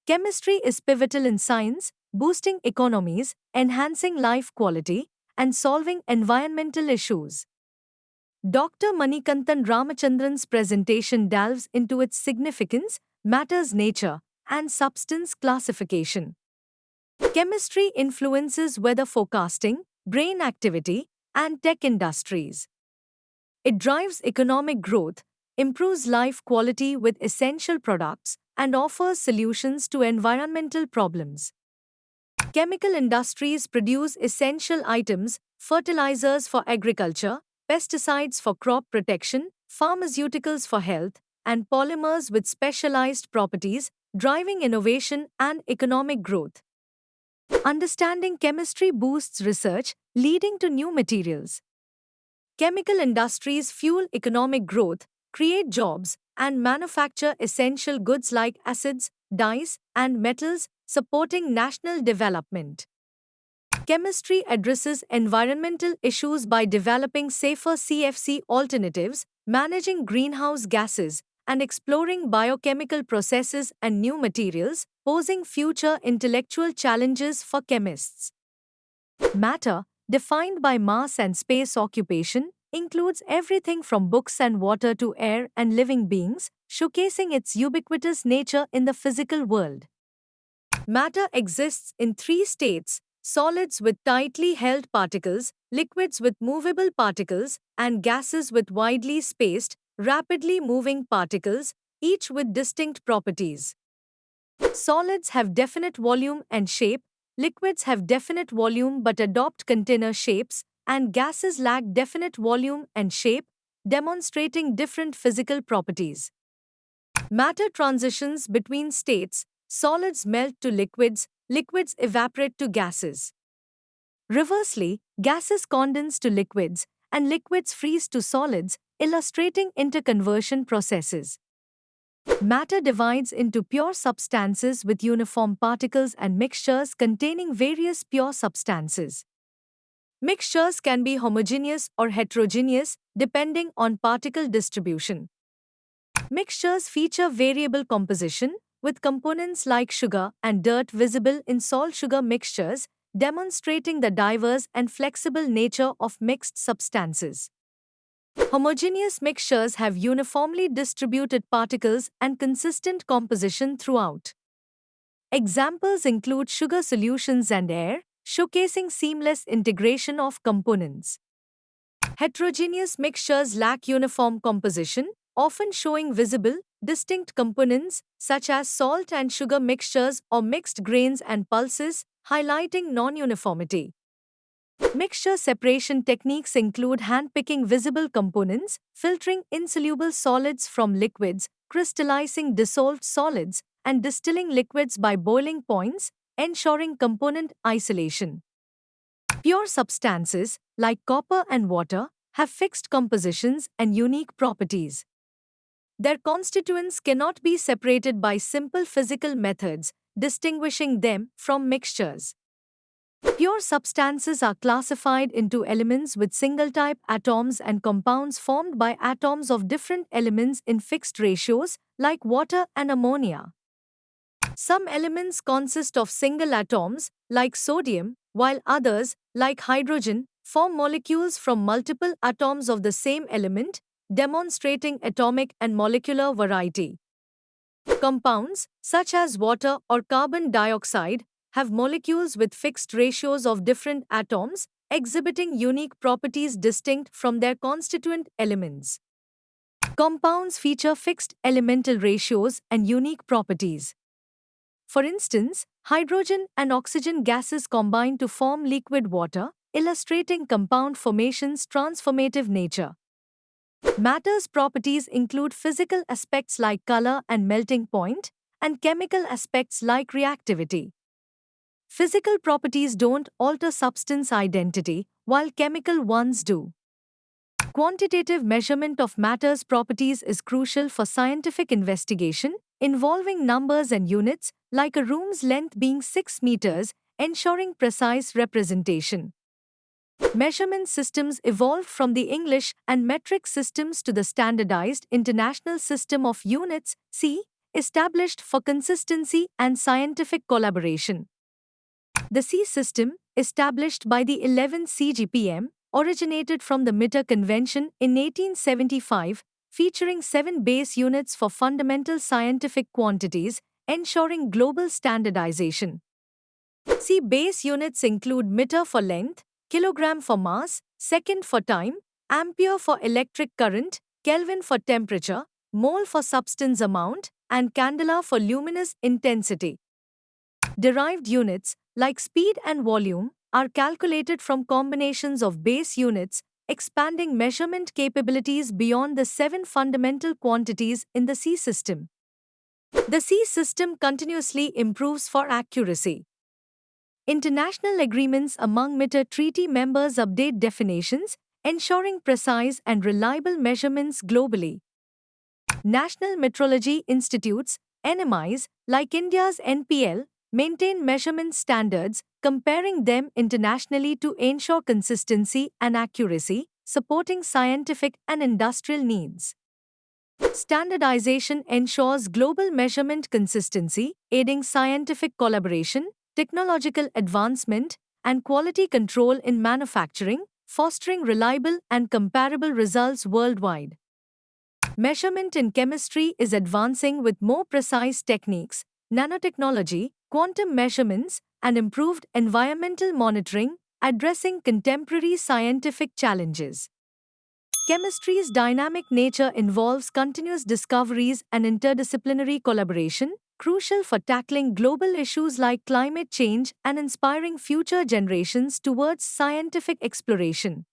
Chemistry is pivotal in science, boosting economies, enhancing life quality, and solving environmental issues. Dr. Manikantan Ramachandran's presentation delves into its significance, matter's nature, and substance classification. Chemistry influences weather forecasting, brain activity, and tech industries. It drives economic growth, improves life quality with essential products, and offers solutions to environmental problems. Chemical industries produce essential items, fertilizers for agriculture, pesticides for crop protection, pharmaceuticals for health, and polymers with specialized properties, driving innovation and economic growth. Understanding chemistry boosts research, leading to new materials. Chemical industries fuel economic growth, create jobs, and manufacture essential goods like acids, dyes, and metals, supporting national development. Chemistry addresses environmental issues by developing safer CFC alternatives, managing greenhouse gases, and exploring biochemical processes and new materials, posing future intellectual challenges for chemists. Matter, defined by mass and space occupation, includes everything from books and water to air and living beings, showcasing its ubiquitous nature in the physical world. Matter exists in three states: solids with tightly held particles, liquids with movable particles, and gases with widely spaced, rapidly moving particles, each with distinct properties. Solids have definite volume and shape, liquids have definite volume but adopt container shapes, and gases lack definite volume and shape, demonstrating different physical properties. Matter transitions between states: solids melt to liquids, liquids evaporate to gases. Reversely, gases condense to liquids, and liquids freeze to solids, illustrating interconversion processes. Matter divides into pure substances with uniform particles and mixtures containing various pure substances. Mixtures can be homogeneous or heterogeneous depending on particle distribution. Mixtures feature variable composition, with components like sugar and dirt visible in salt-sugar mixtures, demonstrating the diverse and flexible nature of mixed substances. Homogeneous mixtures have uniformly distributed particles and consistent composition throughout. Examples include sugar solutions and air, showcasing seamless integration of components. Heterogeneous mixtures lack uniform composition, often showing visible, distinct components, such as salt and sugar mixtures or mixed grains and pulses, highlighting non-uniformity. Mixture separation techniques include hand-picking visible components, filtering insoluble solids from liquids, crystallizing dissolved solids, and distilling liquids by boiling points, ensuring component isolation. Pure substances, like copper and water, have fixed compositions and unique properties. Their constituents cannot be separated by simple physical methods, distinguishing them from mixtures. Pure substances are classified into elements with single-type atoms and compounds formed by atoms of different elements in fixed ratios, like water and ammonia. Some elements consist of single atoms, like sodium, while others, like hydrogen, form molecules from multiple atoms of the same element, demonstrating atomic and molecular variety. Compounds, such as water or carbon dioxide, have molecules with fixed ratios of different atoms, exhibiting unique properties distinct from their constituent elements. Compounds feature fixed elemental ratios and unique properties. For instance, hydrogen and oxygen gases combine to form liquid water, illustrating compound formation's transformative nature. Matter's properties include physical aspects like color and melting point, and chemical aspects like reactivity. Physical properties don't alter substance identity, while chemical ones do. Quantitative measurement of matter's properties is crucial for scientific investigation, involving numbers and units, like a room's length being 6 meters, ensuring precise representation. Measurement systems evolved from the English and metric systems to the standardized International System of Units (SI), established for consistency and scientific collaboration. The C system, established by the 11th CGPM, originated from the MITR Convention in 1875, featuring 7 base units for fundamental scientific quantities, ensuring global standardization. C base units include meter for length, kilogram for mass, second for time, ampere for electric current, Kelvin for temperature, mole for substance amount, and candela for luminous intensity. Derived units, like speed and volume, are calculated from combinations of base units, expanding measurement capabilities beyond the 7 fundamental quantities in the C system. The C system continuously improves for accuracy. International agreements among MITR treaty members update definitions, ensuring precise and reliable measurements globally. National Metrology Institutes, NMIs, like India's NPL, maintain measurement standards, comparing them internationally to ensure consistency and accuracy, supporting scientific and industrial needs. Standardization ensures global measurement consistency, aiding scientific collaboration, technological advancement, and quality control in manufacturing, fostering reliable and comparable results worldwide. Measurement in chemistry is advancing with more precise techniques, nanotechnology, quantum measurements, and improved environmental monitoring, addressing contemporary scientific challenges. Chemistry's dynamic nature involves continuous discoveries and interdisciplinary collaboration, crucial for tackling global issues like climate change and inspiring future generations towards scientific exploration.